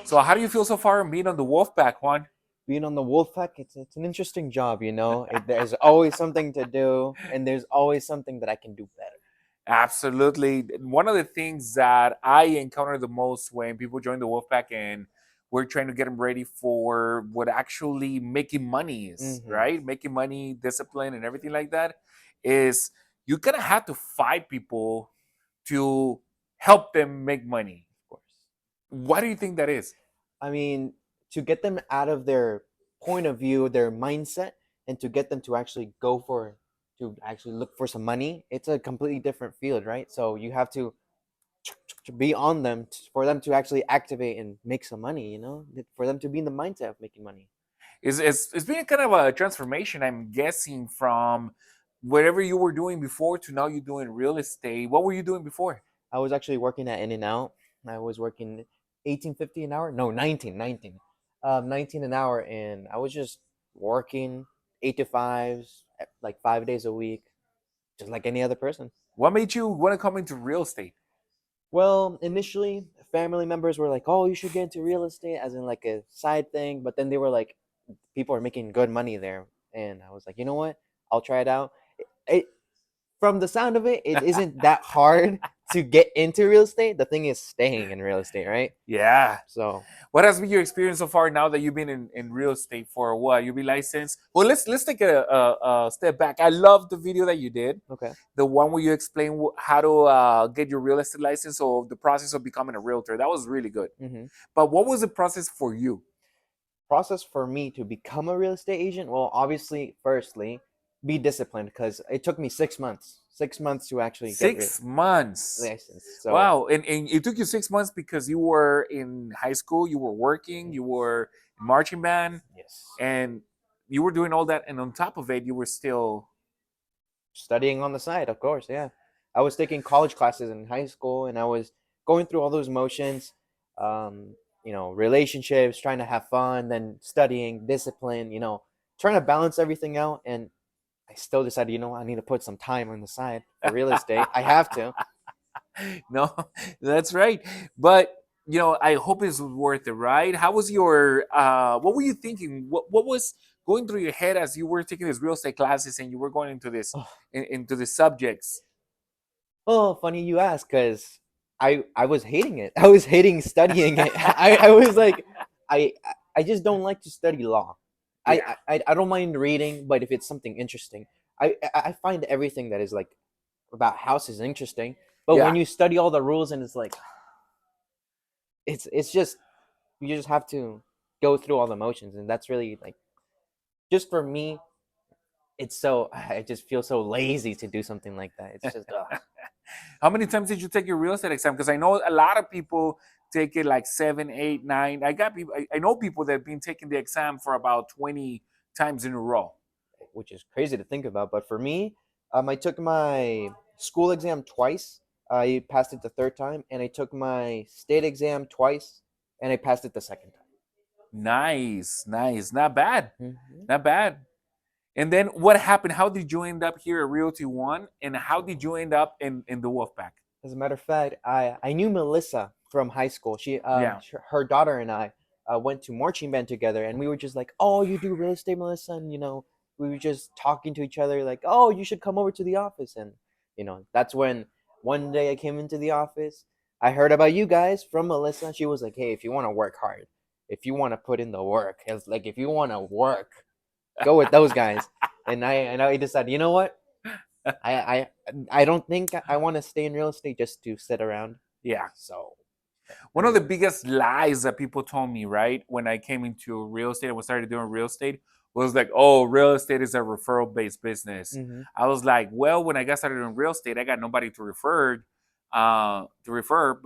So how do you feel so far being on the Wolfpack, Juan? Being on the Wolfpack, it's an interesting job, you know. There's always something to do, and there's always something that I can do better. Absolutely. One of the things that I encounter the most when people join the Wolfpack and we're trying to get them ready for what actually making money is, Mm-hmm. right? Making money, discipline, and everything like that is you kind of have to fight people to help them make money. Of course. Why do you think that is? I mean, to get them out of their point of view, their mindset, and to get them to actually to actually look for some money, it's a completely different field, right? So you have to be on them for them to actually activate and make some money, you know, for them to be in the mindset of making money. It's been kind of a transformation, I'm guessing, from whatever you were doing before to now you're doing real estate. What were you doing before? I was actually working at In-N-Out. I was working 18.50 an hour. No, 19 an hour, and I was just working 8 to 5s, like 5 days a week, just like any other person. What made you want to come into real estate? Well, initially, family members were like, "Oh, you should get into real estate," as in like a side thing. But then they were like, "People are making good money there," and I was like, "You know what? I'll try it out." It, from the sound of it, it isn't that hard to get into real estate. The thing is staying in real estate, right? Yeah. So, What has been your experience so far now that you've been in real estate for what? You'll be licensed. Well, let's take a step back. I love the video that you did, okay. the one where you explain how to get your real estate license, or the process of becoming a realtor. That was really good. Mm-hmm. But what was the process for you? Process for me to become a real estate agent? Well, obviously, firstly, be disciplined because it took me 6 months, 6 months to actually get 6 months. licensed. So, Wow. And it took you 6 months because you were in high school, you were working, you were in marching band, yes, and you were doing all that. And on top of it, you were still. studying on the side, of course. Yeah, I was taking college classes in high school, and I was going through all those motions. Relationships, trying to have fun, then studying, discipline. Trying to balance everything out, and I still decided, I need to put some time on the side for real estate. I have to. No, that's right. But I hope it's worth it, right? How was your what were you thinking? What was going through your head as you were taking these real estate classes and you were going into into the subjects? Oh, funny you ask, because I was hating it. I was hating studying it. I was like, I I just don't like to study law. Yeah. I don't mind reading, but if it's something interesting, I find everything that is like about houses interesting. But when Yeah. you study all the rules and it's like, it's just you just have to go through all the motions, and that's really like just for me. It's so I just feel so lazy to do something like that. It's just How many times did you take your real estate exam? Because I know a lot of people take it like 7, 8, 9. I got people. I know people that have been taking the exam for about 20 times in a row. which is crazy to think about. But for me, I took my school exam twice. I passed it the third time, and I took my state exam twice, and I passed it the second Nice, nice. Not bad. time. Mm-hmm. Not bad. And then what happened? How did you end up here at Realty One? And how did you end up in the Wolfpack? As a matter of fact, I knew Melissa from high school. Yeah. Her daughter and I went to marching band together, and we were just like, "Oh, you do real estate, Melissa?" And we were just talking to each other, like, "Oh, you should come over to the office." And that's when one day I came into the office. I heard about you guys from Melissa. She was like, "Hey, if you want to work hard, if you want to put in the work, it's like if you want to work, go with those guys." And I decided, you know what? I I I don't think I want to stay in real estate just to sit around. Yeah. So One of the biggest lies that people told me, right, when I came into real estate and we started doing real estate was like, oh, real estate is a referral based business. mm-hmm. I was like, well, when I got started in real estate, I got nobody to refer,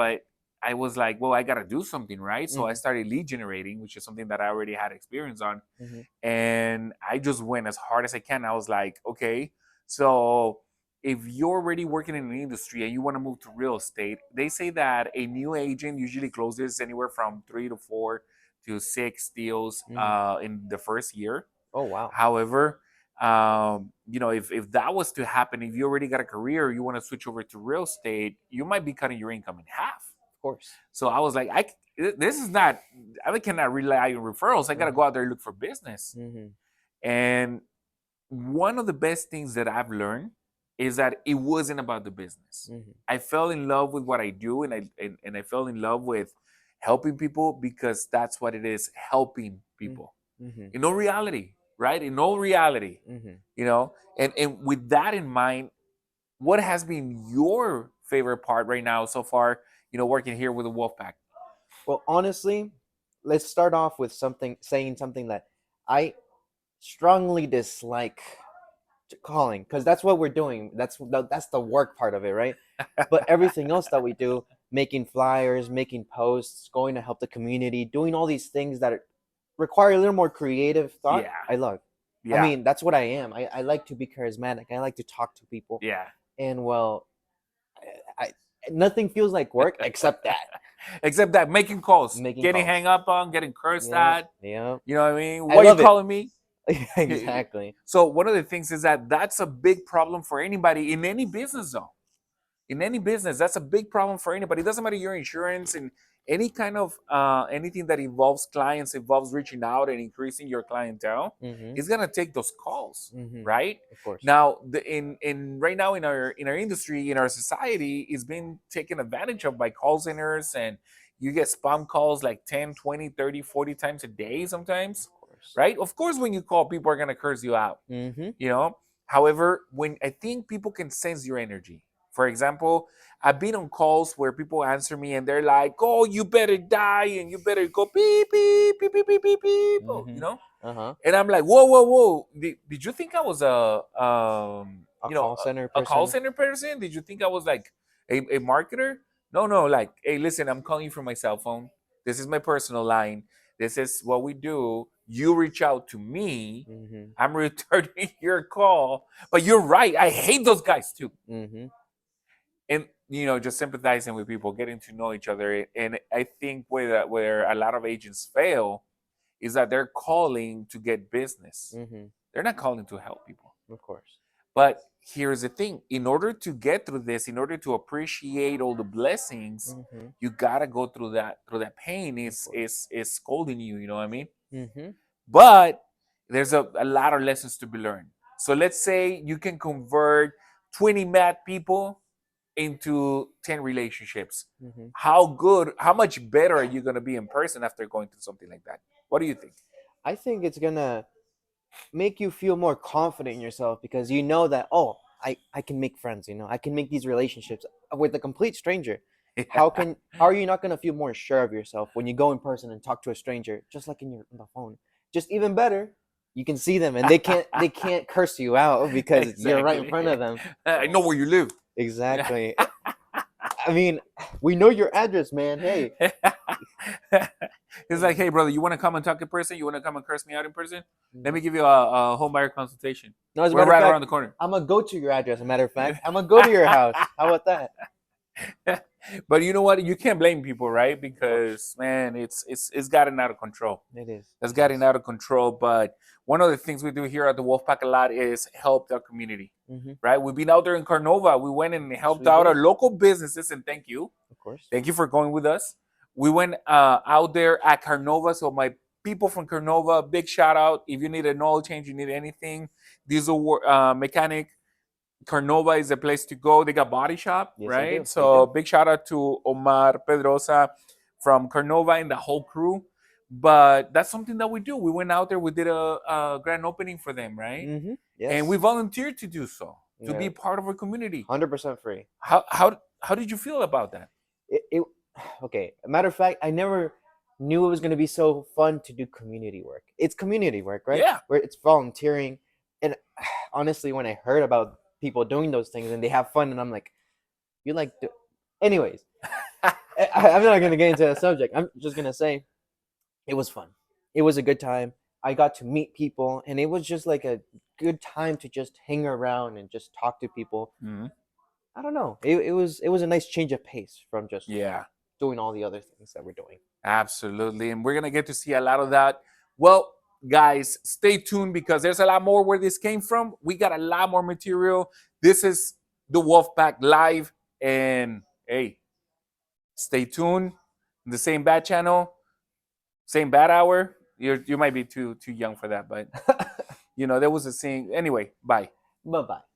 but I was like, well, I got to do something, right? So I Mm-hmm. started lead generating, which is something that I already had experience on. Mm-hmm. And I just went as hard as I can. I was like, okay, so if you're already working in an industry and you want to move to real estate, they say that a new agent usually closes anywhere from 3 to 4 to 6 deals Mm-hmm. in the first year. Oh wow, However, if that was to happen, if you already got a career, you want to switch over to real estate, you might be cutting your income in half. of course. So I was like, this is not, I cannot rely on referrals. I got to go out there and look for business. Mm-hmm. And one of the best things that I've learned is that it wasn't about the business. Mm-hmm. I fell in love with what I do, and I fell in love with helping people because that's what it is, helping people. Mm-hmm. In all reality, right? In all reality, Mm-hmm. you know. And with that in mind, what has been your favorite part right now so far? Working here with the Wolfpack. Well, honestly, let's start off with saying something that I strongly dislike calling, because that's what we're doing. That's the work part of it, right? But everything else that we do, making flyers, making posts, going to help the community, doing all these things that require a little more creative thought, Yeah, I love. I yeah, mean, that's what I am. I like to be charismatic. I like to talk to people. yeah. And well, I nothing feels like work except that. Except that making calls, Making getting calls. hang up on, getting cursed Yeah, at. yeah. You know what I mean? I Why you love it. calling me? Exactly. So one of the things is that that's a big problem for anybody in any business zone. In any business, that's a big problem for anybody. It doesn't matter your insurance and any kind of anything that involves clients, involves reaching out and increasing your clientele. Mm-hmm. It's gonna take those calls, Mm-hmm. right? Of course. Now, in right now in our industry, in our society, is being taken advantage of by call centers, and you get spam calls like 10, 20, 30, 40 times a day sometimes, Of course. right? Of course, when you call, people are gonna curse you out, Mm-hmm. you know. However, when I think people can sense your energy. For example, I've been on calls where people answer me and they're like, "Oh, you better die and you better go beep beep beep beep beep beep beep," Mm-hmm. Uh-huh. and I'm like, "Whoa, whoa, whoa! Did you think I was A call center a call person. center person? Did you think I was like a marketer? No, no. Like, hey, listen, I'm calling you from my cell phone. This is my personal line. This is what we do. You reach out to me. Mm-hmm. I'm returning your call. But you're right. I hate those guys too. Mm-hmm. And just sympathizing with people, getting to know each other. And I think where a lot of agents fail is that they're calling to get business. Mm-hmm. They're not calling to help people. Of course. But here's the thing: in order to get through this, in order to appreciate all the blessings, Mm-hmm. you gotta go through that pain. Of Is course. is scolding you. You know what I mean? Mm-hmm. But there's a lot of lessons to be learned. So let's say you can convert 20 mad people into 10 relationships. Mm-hmm. How much better are you going to be in person after going through something like that? What do you think? I think it's gonna make you feel more confident in yourself, because you know that, oh, I can make friends, I can make these relationships with a complete stranger. How are you not gonna feel more sure of yourself when you go in person and talk to a stranger, just like on the phone? Just even better, you can see them and they can't curse you out because you're right in front of Exactly. them. I know where you live. Exactly. I mean, we know your address, man. Hey. It's like, hey, brother, you want to come and talk in person? You want to come and curse me out in person? Let me give you a home buyer consultation. No, as a We're matter of right around fact, the corner. I'm gonna go to your address. As a matter of fact, I'm gonna go to your house. How about that? But you know what? You can't blame people, right? Of course. Because man, it's gotten out of control. It is. It's It gotten is. out of control. But one of the things we do here at the Wolfpack a lot is help our community. Mm-hmm. Right? We've been out there in Carnova. We went and helped We out did. our local businesses, and thank you. Of course. Thank you for going with us. We went out there at Carnova. So my people from Carnova, big shout out. If you need an oil change, you need anything, diesel mechanic, Carnova is the place to go. They got body shop, Yes, they right? do. They So do. big shout out to Omar Pedrosa from Carnova and the whole crew. But that's something that we do. We went out there. We did a grand opening for them, right? Mm-hmm. And we Yes. volunteered to do so, to Yeah. be part of our community. 100% free. How did you feel about that? It okay. A matter of fact, I never knew it was gonna be so fun to do community work. It's community work, right? Yeah. Where it's volunteering, and honestly, when I heard about people doing those things and they have fun, and I'm like, you like, anyways, I'm not gonna get into that subject. I'm just gonna say, it was fun. It was a good time. I got to meet people, and it was just like a good time to just hang around and just talk to people. Mhm. I don't know. It was a nice change of pace from just Yeah. doing all the other things that we're doing. Absolutely. And we're going to get to see a lot of that. Well, guys, stay tuned because there's a lot more where this came from. We got a lot more material. This is the Wolfpack Live. And hey, stay tuned. The same bad channel, same bad hour. You might be too young for that, but there was a scene. Anyway, bye. Bye bye.